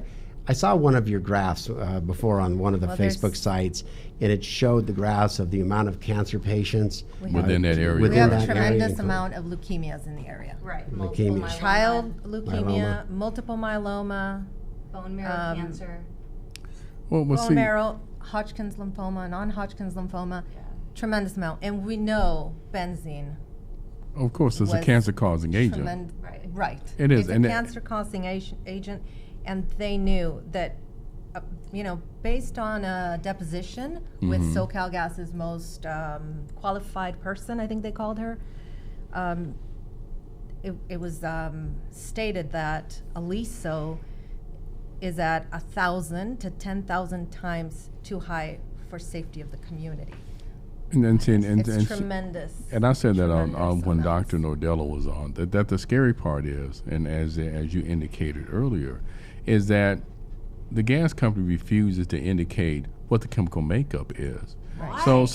I saw one of your graphs before on one of the Facebook sites, and it showed the graphs of the amount of cancer patients within that area. We have a tremendous amount of leukemias in the area. Right. Leukemia. Child leukemia, multiple myeloma, bone marrow cancer. Bone marrow, Hodgkin's lymphoma, non-Hodgkin's lymphoma, tremendous amount. And we know benzene. Of course, it's a cancer-causing agent. Right. It is. It's a cancer-causing agent. And they knew that, based on a deposition with SoCalGas's most qualified person, I think they called her, it was stated that Aliso is at 1,000 to 10,000 times too high for safety of the community. It's tremendous. And I said that on when Dr. Nordella was on, that the scary part is, and as you indicated earlier, is that the gas company refuses to indicate what the chemical makeup is. Right. So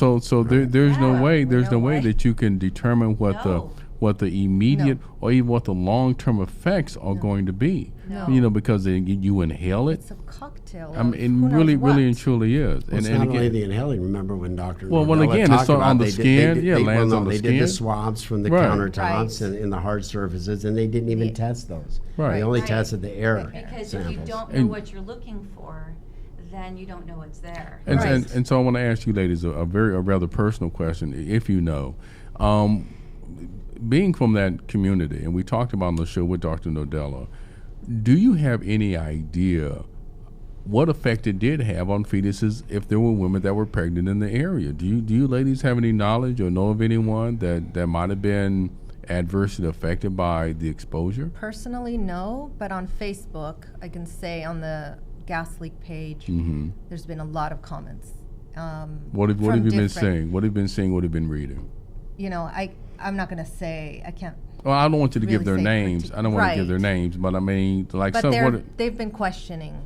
there's no way that you can determine what the immediate or even what the long-term effects are going to be. No. Because you inhale it. It's a cocktail. I mean, it really and truly is. Well, it's not only the inhaling. Remember when Dr. Again, it's on the skin. Lands on the skin. They did the swabs from the countertops and the hard surfaces, and they didn't even test those. Right. They only tested the air Because samples. if you don't know what you're looking for, then you don't know what's there. And so I want to ask you ladies a rather personal question, if you know. Being from that community, and we talked about on the show with Dr. Nordella, do you have any idea what effect it did have on fetuses if there were women that were pregnant in the area? Do you ladies have any knowledge or know of anyone that might have been adversely affected by the exposure? Personally, no, but on Facebook, I can say on the gas leak page, there's been a lot of comments. What have you been saying? What have you been seeing? What have you been reading? I'm not going to say, I can't. Well, I don't want you to give their names. I don't want to give their names, but I mean, they've been questioning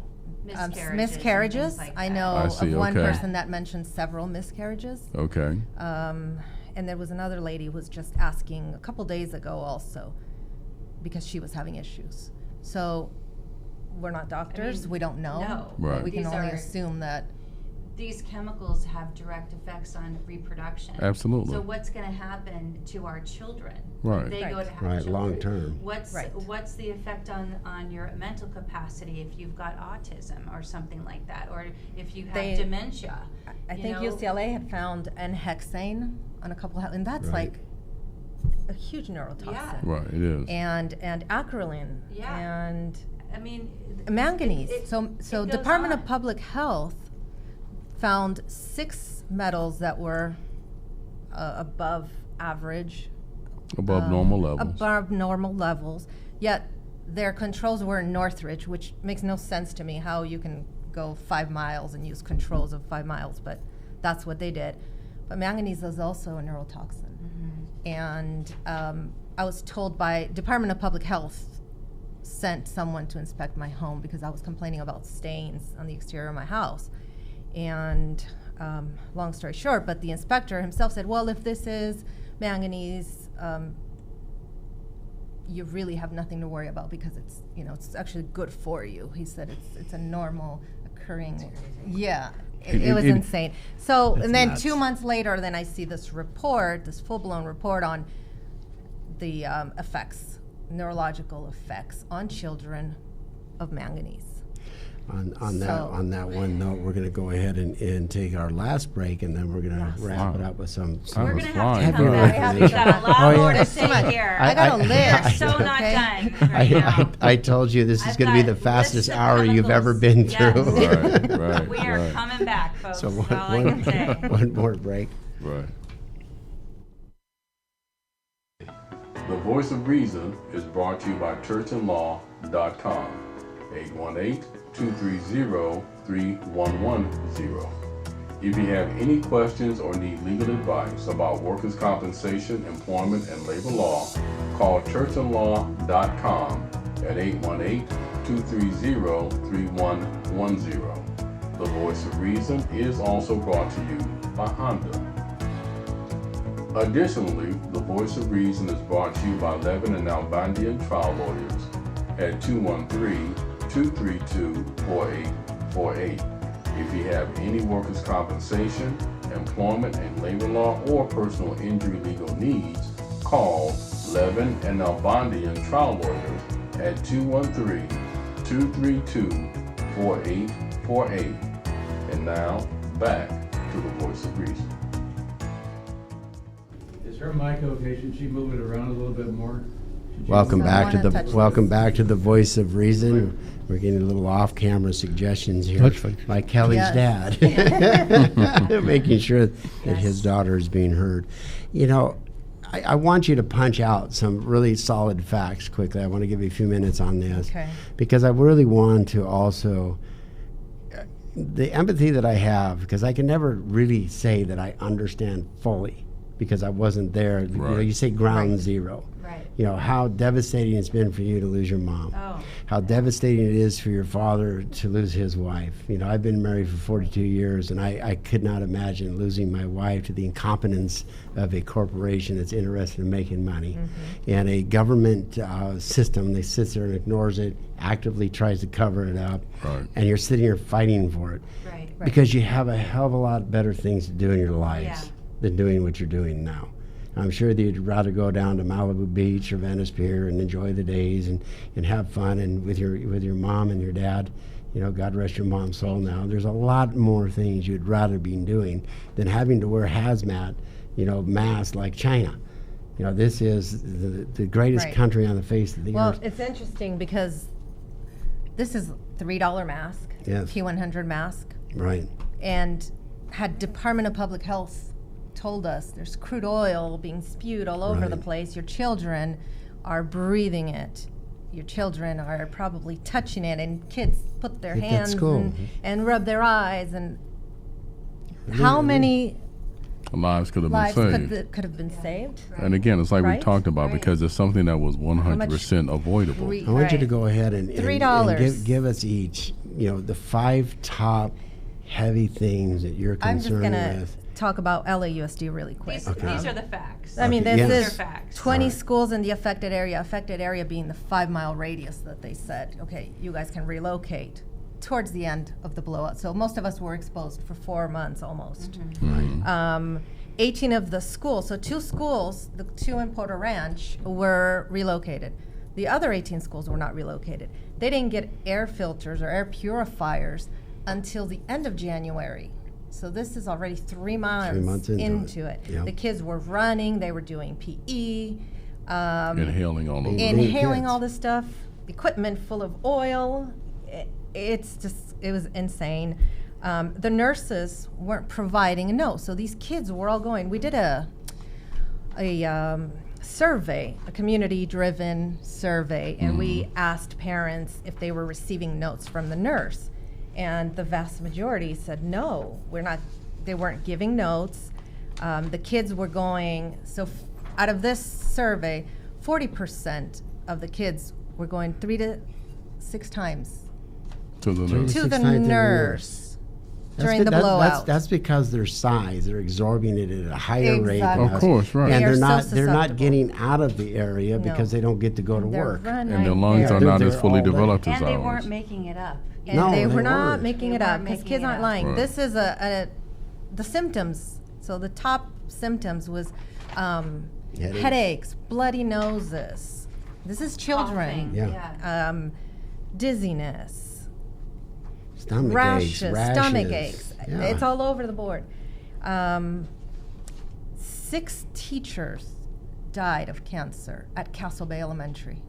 miscarriages. Like I know of one person that mentioned several miscarriages. Okay. And there was another lady who was just asking a couple days ago also because she was having issues. So we're not doctors. We don't know. No. Right. We can only assume that these chemicals have direct effects on reproduction. Absolutely. So what's going to happen to our children? Right. When they go to have children. Long term. What's the effect on your mental capacity if you've got autism or something like that, or if you have dementia? I think UCLA had found N-hexane on a couple of, and that's like a huge neurotoxin. Yeah. Right, it is. And acrolein. Yeah. And I mean, manganese. So Department of Public Health found 6 metals that were above average. Above normal levels. Above normal levels. Yet their controls were in Northridge, which makes no sense to me how you can go 5 miles and use controls of 5 miles, but that's what they did. But manganese is also a neurotoxin. And I was told by Department of Public Health sent someone to inspect my home because I was complaining about stains on the exterior of my house. And long story short, but the inspector himself said, well, if this is manganese, you really have nothing to worry about because it's, you know, it's actually good for you. He said it's a normal occurring, yeah. It was insane. So, and then nuts. 2 months later, then I see this report, this full-blown report on the effects, neurological effects on children of manganese. On that one note, we're going to go ahead and take our last break, and then we're going to wrap it up with some. We're going to have to come back. We've got a lot more to say here. I got a list. We're so not done right now. I told you this is going to be the fastest hour you've ever been through. Yes. Right, we are coming back, folks. So all I can say. One more break. Right. The Voice of Reason is brought to you by churchandlaw.com. 818-230-3110. If you have any questions or need legal advice about workers' compensation, employment, and labor law, call churchandlaw.com at 818-230-3110. The Voice of Reason is also brought to you by Honda. Additionally, The Voice of Reason is brought to you by Levin and Nalbandian Trial Lawyers at 213-232-4848. If you have any workers' compensation, employment and labor law, or personal injury legal needs, call Levin and Nalbandian Trial Lawyers at 213-232-4848. And now, back to The Voice of Reason. Is her mic okay? Should she move it around a little bit more? Welcome back to the Voice of Reason. We're getting a little off-camera suggestions here, like Kelly's dad, making sure that his daughter is being heard. You know, I want you to punch out some really solid facts quickly. I want to give you a few minutes on this, because I really want to also the empathy that I have, because I can never really say that I understand fully, because I wasn't there. Right. You know, you say ground zero. Right. You know, how devastating it's been for you to lose your mom. Oh. How devastating it is for your father to lose his wife. You know, I've been married for 42 years, and I could not imagine losing my wife to the incompetence of a corporation that's interested in making money. Mm-hmm. And a government system that sits there and ignores it, actively tries to cover it up, and you're sitting here fighting for it. Right. Because you have a hell of a lot better things to do in your lives than doing what you're doing now. I'm sure that you'd rather go down to Malibu Beach or Venice Pier and enjoy the days and have fun, and with your mom and your dad, you know, God rest your mom's soul now. There's a lot more things you'd rather be doing than having to wear hazmat, you know, masks like China. You know, this is the greatest country on the face of the earth. Well, it's interesting because this is $3 mask, P100 mask. Right. And had Department of Public Health told us there's crude oil being spewed all over the place, your children are breathing it, your children are probably touching it, and kids put their hands and rub their eyes, and how many lives could have been saved. Could have been saved. And again, it's like we talked about, because it's something that was 100% avoidable. I want you to go ahead and $3. Give us each, you know, the 5 top heavy things that you're concerned with. Talk about LAUSD really quick. These are the facts. I mean, this is facts. 20 schools in the affected area being the 5-mile radius that they said, okay, you guys can relocate towards the end of the blowout. So most of us were exposed for 4 months almost. Mm-hmm. 18 of the schools, so 2 schools, the 2 in Porter Ranch, were relocated. The other 18 schools were not relocated. They didn't get air filters or air purifiers until the end of January. So this is already 3 months into it. Yep. The kids were running, they were doing PE. Inhaling all this stuff, equipment full of oil. It was insane. The nurses weren't providing so these kids were all going. We did a survey, a community-driven survey, and we asked parents if they were receiving notes from the nurse, and the vast majority said no, we're not. They weren't giving notes. The kids were going. Out of this survey, 40% of the kids were going 3 to 6 times To the nurse. to 6 the times nurse during the That's blowout. because their size, they're absorbing it at a higher rate. Exactly. than Of us. course, right. And They are they're not so they're not susceptible. getting out of the area because they don't get to go to They're work. running And their lungs there. are not They're as fully all there. developed as And they ours. weren't making it up. And No, they they were not weren't. making They it up weren't because making kids it aren't up. lying. Right. This is the symptoms. So the top symptoms was headaches, bloody noses. This is children. Coughing, Yeah. Dizziness, Stomach rashes, aches, stomach aches. Yeah. It's all over the board. 6 teachers died of cancer at Castle Bay Elementary.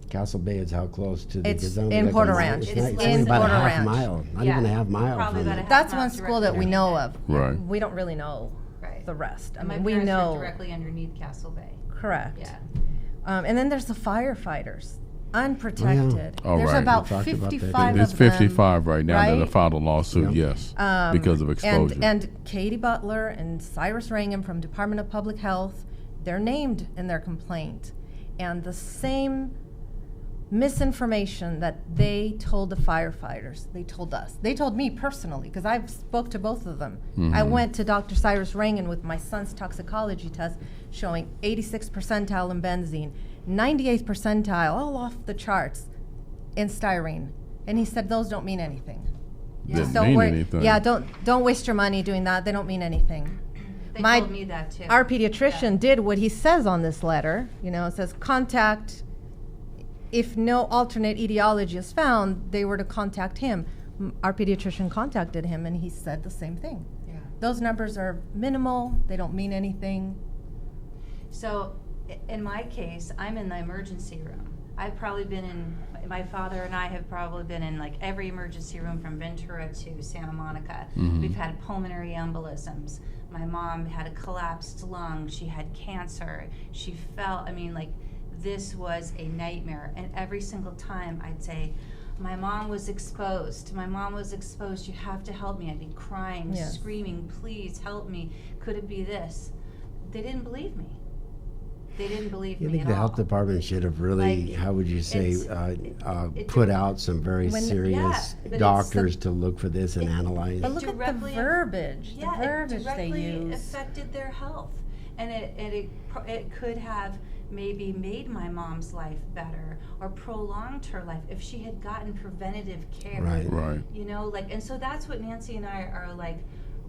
Castle Bay is how close to the. It's 'cause only in like Porter a mile- Ranch. It's, It's not, it's in only about Porter a half Ranch. mile, not Yeah. even a half mile Probably from about a it. half That's mile one school that directly we know underneath of. Right. We don't really know Right. the rest. I My mean, we parents know. were directly underneath Castle Bay. Correct. Yeah. And then there's the firefighters, unprotected. Oh, There's right. about We talked about that. 55 There's of them. 55 right now that right? have filed a lawsuit, yes, because of exposure. And Katie Butler and Cyrus Rangham from Department of Public Health, they're named in their complaint. And the same misinformation that they told the firefighters, they told us. They told me personally, because I've spoke to both of them. I went to Dr. Cyrus Rangham with my son's toxicology test showing 86th percentile in benzene, 98th percentile, all off the charts, in styrene. And he said, those don't mean anything. Didn't Don't mean worry. anything. Yeah, don't waste your money doing that. They don't mean anything. They My- told me that too. Our pediatrician did what he says on this letter. You know, it says contact, if no alternate etiology is found, they were to contact him. Our pediatrician contacted him and he said the same thing. Yeah. Those numbers are minimal, they don't mean anything. So, in my case, I'm in the emergency room. I've probably been in, my father and I have probably been in like every emergency room from Ventura to Santa Monica. We've had pulmonary embolisms. My mom had a collapsed lung. She had cancer. She fell, I mean, like, this was a nightmare. And every single time I'd say, my mom was exposed. My mom was exposed. You have to help me. I'd be crying, Yes. screaming, please help me. Could it be this? They didn't believe me. They didn't believe You me think at the all. health department should have really, Like, how would you say, it's- put out some very When- serious yeah, but it's doctors to look for this and analyze? But look at the directly- verbiage, Yeah, the verbiage it they directly use. affected their health, and it could have maybe made my mom's life better or prolonged her life if she had gotten preventative care. Right. Right. You know, like, and so that's what Nancy and I are like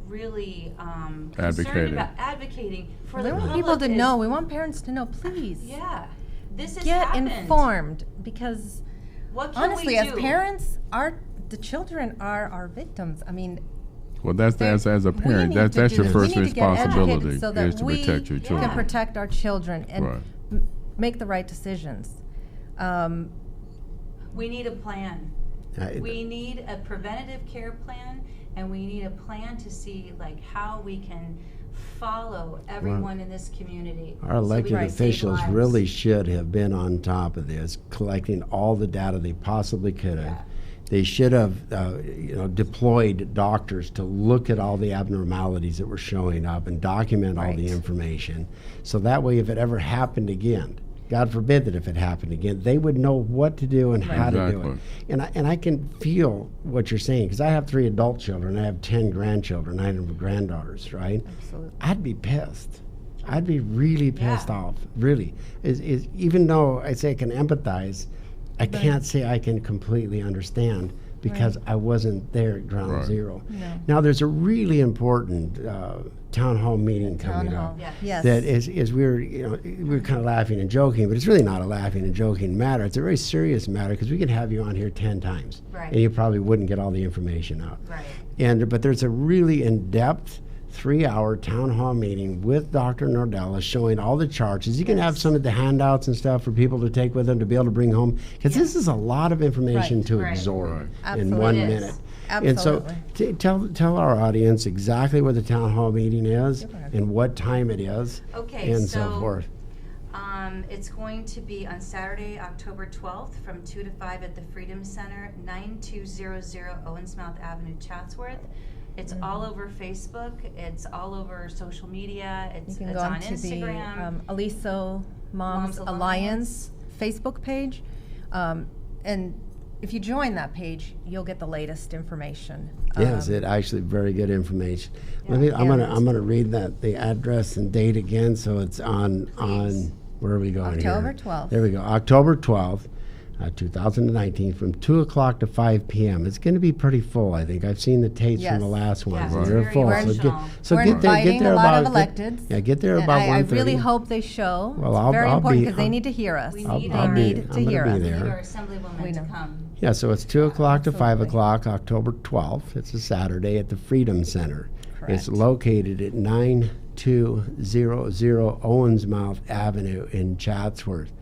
really concerned Advocating. about, advocating for We the want public people to is- know, we want parents to know, please. Yeah, this has Get happened. informed, because What can honestly, we as do? parents, the children are our victims. I mean, Well, that's as a we parent, need that's to your do this. We first need to get educated responsibility so that is to we protect your can children. protect our children and Right. make the right decisions. We need a plan. I- We need a preventative care plan, and we need a plan to see like how we can follow everyone in this community. Our so we elected can save officials lives. really should have been on top of this, collecting all the data they possibly could have. Yeah. They should have, deployed doctors to look at all the abnormalities that were showing up and document all the Right. information. So that way, if it ever happened again, God forbid that if it happened again, they would know what to do and how to do Exactly. it. And I can feel what you're saying, because I have 3 adult children, I have 10 grandchildren, I have granddaughters, right? Absolutely. I'd be pissed. I'd be really pissed Yeah. off, really. Is even though I say I can empathize, I can't say I can completely understand because I wasn't there at ground Right. zero. No. Now there's a really important town hall meeting Town coming hall. up. Yeah. Yes. That is we're kind of laughing and joking, but it's really not a laughing and joking matter. It's a very serious matter because we could have you on here 10 times, Right. and you probably wouldn't get all the information out. Right. But there's a really in-depth 3-hour town hall meeting with Dr. Nordella showing all the charts. You can have some of the handouts and stuff for people to take with them to be able to bring home, because this is a lot of information Right. to Right. absorb Right. in Absolutely. one It is. minute. And so Absolutely. tell our audience exactly where the town hall meeting is and what time it is Okay, and so forth. It's going to be on Saturday, October 12th from 2 to 5 at the Freedom Center, 9200 Owensmouth Avenue, Chatsworth. It's all over Facebook. It's all over social media. You It's can go on onto Instagram. the Aliso Moms Moms Alliance Facebook page. And if you join that page, you'll get the latest information. Yes, it actually very good information. I'm And- gonna read the address and date again. So it's on where are we going October here? 12th. There we go. October 12th, 2019, from 2 o'clock to 5 p.m. It's going to be pretty full. I think I've seen the tapes Yes. from the last ones, Yes, and it's they're very full. emotional. We're Get there inviting a lot of electeds. Get there And about 1:30. I really hope they show. Well, It's very I'll important be- because they need to hear us. We I'll- need They I'll our, be- need I'm to gonna hear be us. we need there. our assemblywoman We to know. come. Yeah, so it's 2 o'clock to 5 Absolutely. o'clock, October 12th. It's a Saturday at the Freedom Center. It's Correct. located at 9200 Owensmouth Avenue in Chatsworth.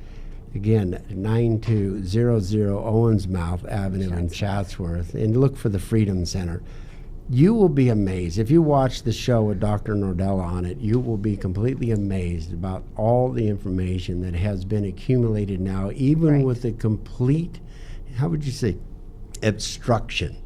Again, 9200 Owensmouth Avenue in Chatsworth. And look for the Freedom Center. You will be amazed. If you watch the show with Dr. Nordella on it, you will be completely amazed about all the information that has been accumulated now, even Right. with the complete, how would you say, obstruction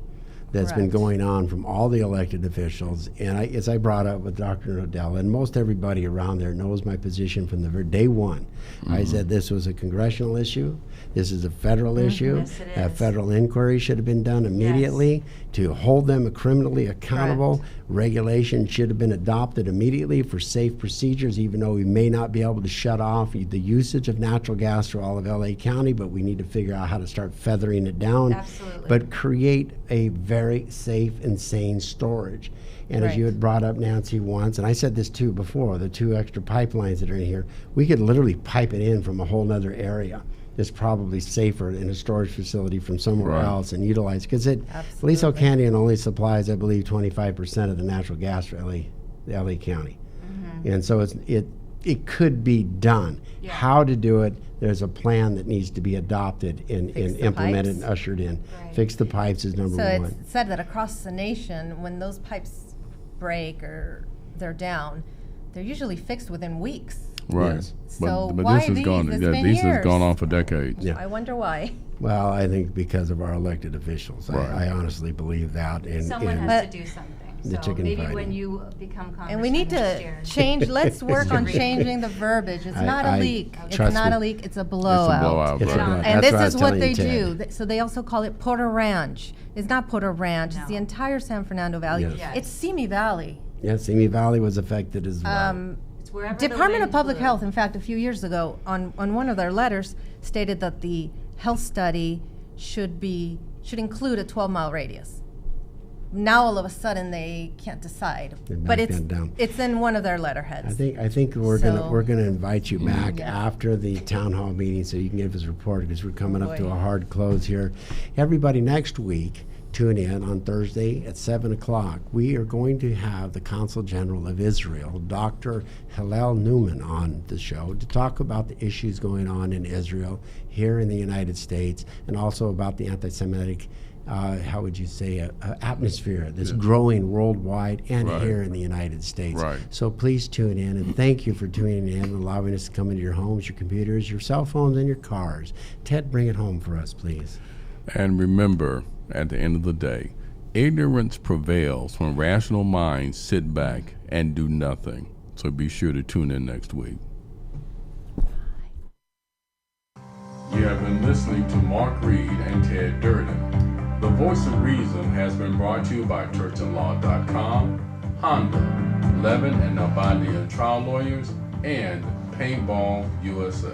that's been Correct. going on from all the elected officials. And as I brought up with Dr. Nordella, and most everybody around there knows my position from the very day one. I said this was a congressional issue. This is a federal issue. Yes, it A is. federal inquiry should have been done immediately to hold them criminally accountable. Regulation should have been adopted immediately for safe procedures, even though we may not be able to shut off the usage of natural gas for all of LA County, but we need to figure out how to start feathering it down. Absolutely. But create a very safe and sane storage. And as you Right. had brought up, Nancy, once, and I said this too before, the 2 extra pipelines that are in here, we could literally pipe it in from a whole nother area. It's probably safer in a storage facility from somewhere Right. else and utilize, because Aliso Absolutely. Canyon only supplies, I believe, 25% of the natural gas for LA County. And so it could be done. Yeah. How to do it, there's a plan that needs to be adopted and Fix the implemented pipes. and ushered in. Right. Fix the pipes is number So one. it's said that across the nation, when those pipes break or they're down, they're usually fixed within weeks. Right. Yes. So But why this has these? gone. It's Yeah, been these has years. gone on for decades. Yeah. I wonder why. Well, I think because of our elected officials. Right. I honestly believe that. And, Someone and has to do something. The So chicken maybe fighting. when you become congressman And we need next to year. change, let's work on changing the verbiage. It's not a I- leak. It's trust not me. a leak, it's a blowout. blowout, It's a right. blowout. And That's this what I is was what telling they you, do. Ted. So they also call it Porter Ranch. It's not Porter Ranch, it's the No. entire San Fernando Valley. Yes. Yes. It's Simi Valley. Yeah, Simi Valley was affected as well. It's wherever the Department of wind Public blew. Health, in fact, a few years ago, on one of their letters, stated that the health study should include a 12-mile radius. Now all of a sudden they can't decide, They but knocked that down. it's in one of their letterheads. I think we're So- gonna invite you back Yeah. after the town hall meeting so you can give us a report, because we're coming up to boy. a hard close here. Everybody, next week, tune in on Thursday at 7 o'clock. We are going to have the Consul General of Israel, Dr. Hillel Newman, on the show to talk about the issues going on in Israel, here in the United States, and also about the anti-Semitic how would you say, atmosphere that's growing worldwide and Right. here in the United States. Right. So please tune in, and thank you for tuning in and allowing us to come into your homes, your computers, your cell phones, and your cars. Ted, bring it home for us, please. And remember, at the end of the day, ignorance prevails when rational minds sit back and do nothing. So be sure to tune in next week. You have been listening to Mark Reed and Ted Durden. The Voice of Reason has been brought to you by churchandlaw.com, Honda, Levin and Nalbandian Trial Lawyers, and Paintball USA.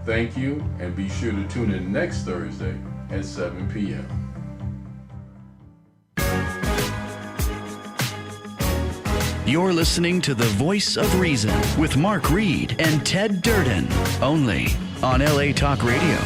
Thank you, and be sure to tune in next Thursday at 7 p.m. You're listening to The Voice of Reason with Mark Reed and Ted Durden, only on LA Talk Radio.